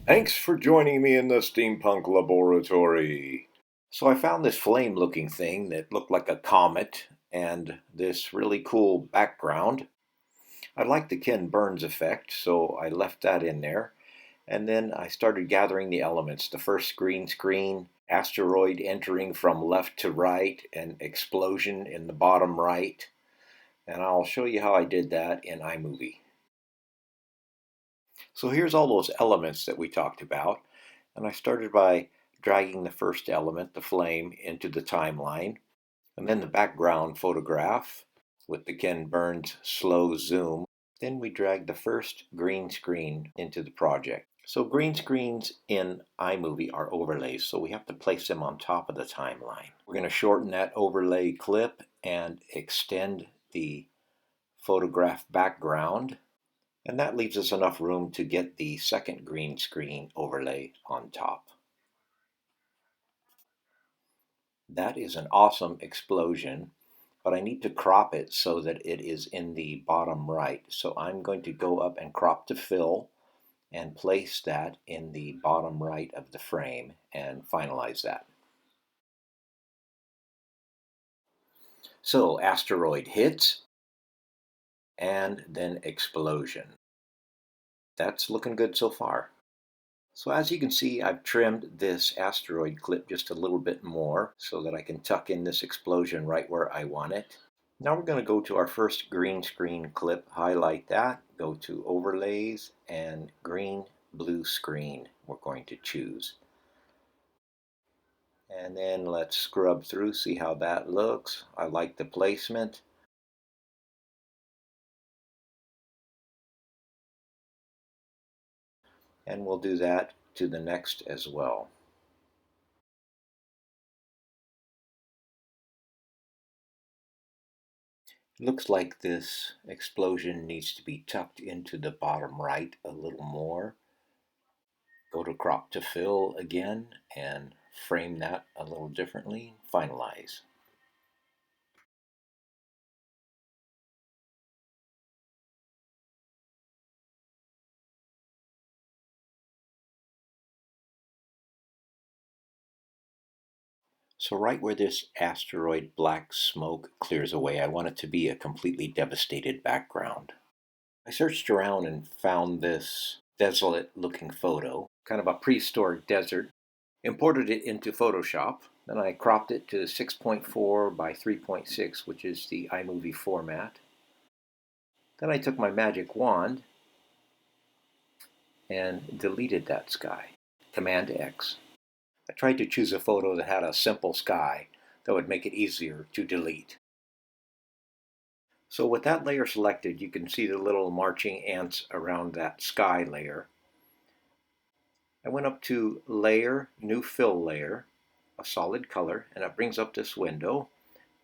Thanks for joining me in the steampunk laboratory. So I found this flame-looking thing that looked like a comet and this really cool background. I like the Ken Burns effect, so I left that in there. And then I started gathering the elements. The first green screen, asteroid entering from left to right, an explosion in the bottom right. And I'll show you how I did that in iMovie. So here's all those elements that we talked about. And I started by dragging the first element, the flame, into the timeline. And then the background photograph with the Ken Burns slow zoom. Then we dragged the first green screen into the project. So green screens in iMovie are overlays, so we have to place them on top of the timeline. We're going to shorten that overlay clip and extend the photograph background. And that leaves us enough room to get the second green screen overlay on top. That is an awesome explosion, but I need to crop it so that it is in the bottom right. So I'm going to go up and crop to fill and place that in the bottom right of the frame and finalize that. So asteroid hits and then explosion. That's looking good so far. So as you can see, I've trimmed this asteroid clip just a little bit more so that I can tuck in this explosion right where I want it. Now we're going to go to our first green screen clip, highlight that, go to overlays and green blue screen we're going to choose. And then let's scrub through, see how that looks. I like the placement. And we'll do that to the next as well. Looks like this explosion needs to be tucked into the bottom right a little more. Go to crop to fill again and frame that a little differently. Finalize. So right where this asteroid black smoke clears away, I want it to be a completely devastated background. I searched around and found this desolate looking photo, kind of a prehistoric desert, imported it into Photoshop, then I cropped it to 6.4 by 3.6, which is the iMovie format. Then I took my magic wand and deleted that sky. Command X. I tried to choose a photo that had a simple sky that would make it easier to delete. So with that layer selected, you can see the little marching ants around that sky layer. I went up to Layer, New Fill Layer, a solid color, and it brings up this window.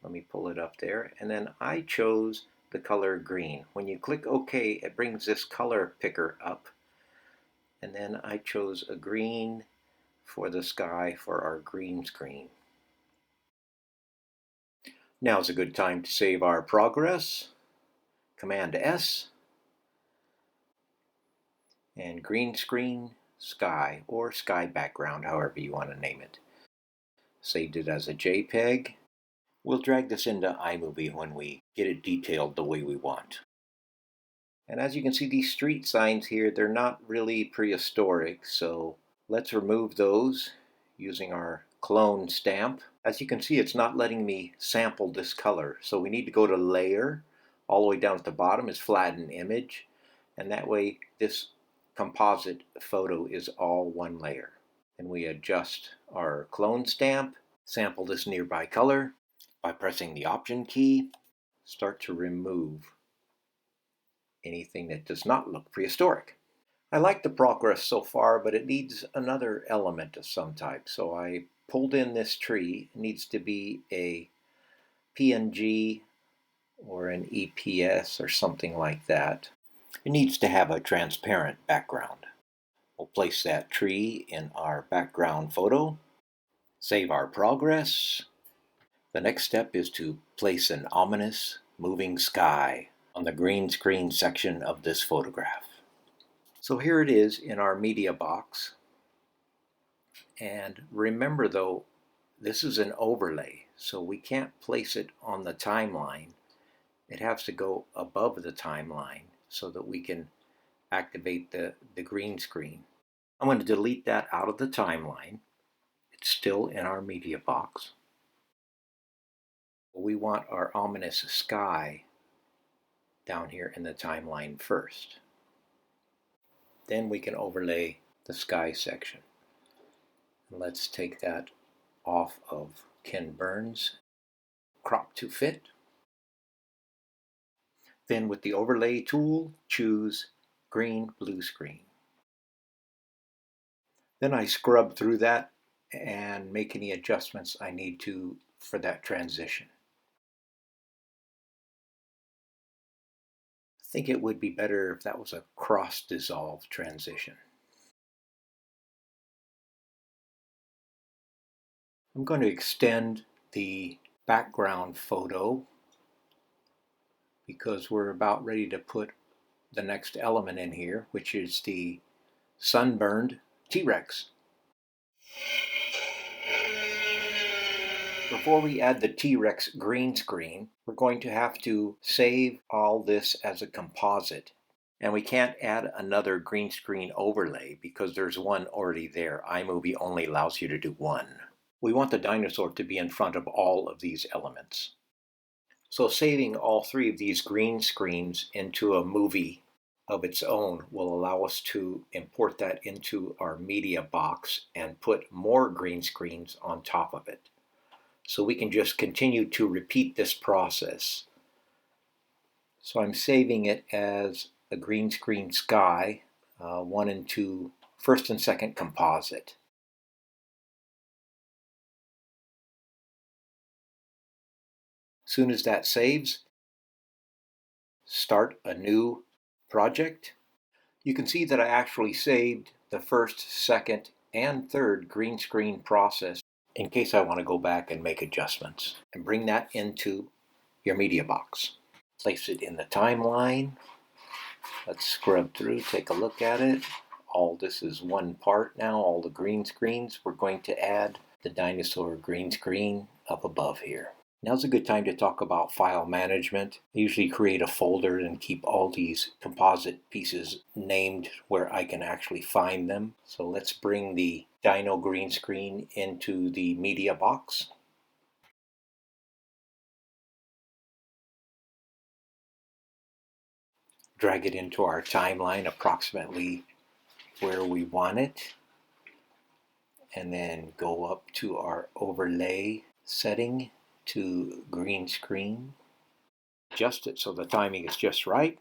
Let me pull it up there. And then I chose the color green. When you click OK, it brings this color picker up. And then I chose a green for the sky for our green screen. Now is a good time to save our progress. Command S. And green screen sky, or sky background, however you want to name it. Saved it as a JPEG. We'll drag this into iMovie when we get it detailed the way we want. And as you can see, these street signs here, they're not really prehistoric, so let's remove those using our clone stamp. As you can see, it's not letting me sample this color, so we need to go to Layer. All the way down at the bottom is Flatten Image, and that way this composite photo is all one layer. And we adjust our clone stamp, sample this nearby color by pressing the Option key, start to remove anything that does not look prehistoric. I like the progress so far, but it needs another element of some type. So I pulled in this tree. It needs to be a PNG or an EPS or something like that. It needs to have a transparent background. We'll place that tree in our background photo, save our progress. The next step is to place an ominous moving sky on the green screen section of this photograph. So here it is in our media box. And remember though, this is an overlay, so we can't place it on the timeline. It has to go above the timeline so that we can activate the green screen. I'm going to delete that out of the timeline. It's still in our media box. We want our ominous sky down here in the timeline first. Then we can overlay the sky section. Let's take that off of Ken Burns, crop to fit. Then with the overlay tool, choose green blue screen. Then I scrub through that and make any adjustments I need to for that transition. I think it would be better if that was a cross dissolve transition. I'm going to extend the background photo because we're about ready to put the next element in here, which is the sunburned T-Rex. Before we add the T-Rex green screen, we're going to have to save all this as a composite. And we can't add another green screen overlay because there's one already there. iMovie only allows you to do one. We want the dinosaur to be in front of all of these elements. So saving all three of these green screens into a movie of its own will allow us to import that into our media box and put more green screens on top of it. So we can just continue to repeat this process. So I'm saving it as a green screen sky, 1 and 2, first and second composite. As soon as that saves, start a new project. You can see that I actually saved the first, second, and third green screen process in case I want to go back and make adjustments, and bring that into your media box. Place it in the timeline. Let's scrub through, take a look at it. All this is one part now, all the green screens. We're going to add the dinosaur green screen up above here. Now's a good time to talk about file management. I usually create a folder and keep all these composite pieces named where I can actually find them. So let's bring the Dino green screen into the media box. Drag it into our timeline approximately where we want it. And then go up to our overlay setting to green screen. Adjust it so the timing is just right.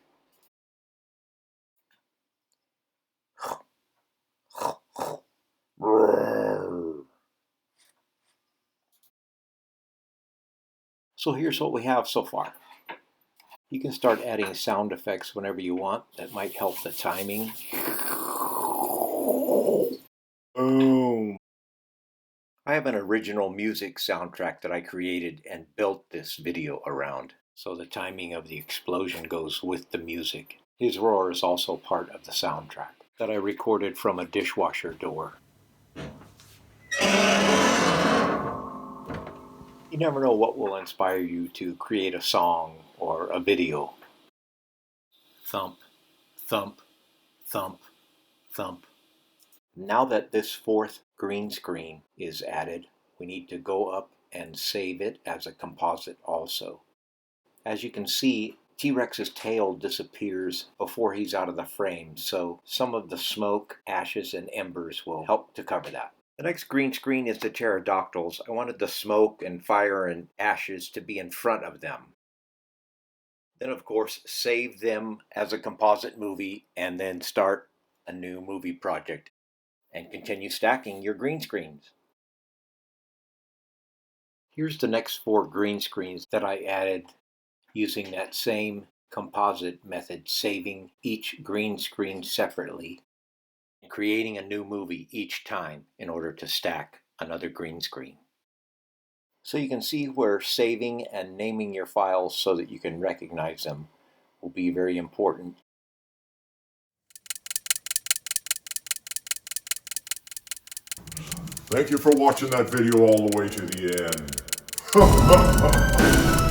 So here's what we have so far. You can start adding sound effects whenever you want. That might help the timing. Boom. I have an original music soundtrack that I created and built this video around. So the timing of the explosion goes with the music. His roar is also part of the soundtrack that I recorded from a dishwasher door. You never know what will inspire you to create a song or a video. Thump, thump, thump, thump. Now that this fourth green screen is added, we need to go up and save it as a composite also. As you can see, T-Rex's tail disappears before he's out of the frame, so some of the smoke, ashes, and embers will help to cover that. The next green screen is the pterodactyls. I wanted the smoke and fire and ashes to be in front of them. Then, of course, save them as a composite movie and then start a new movie project and continue stacking your green screens. Here's the next 4 green screens that I added using that same composite method, saving each green screen separately and creating a new movie each time in order to stack another green screen. So you can see where saving and naming your files so that you can recognize them will be very important. Thank you for watching that video all the way to the end.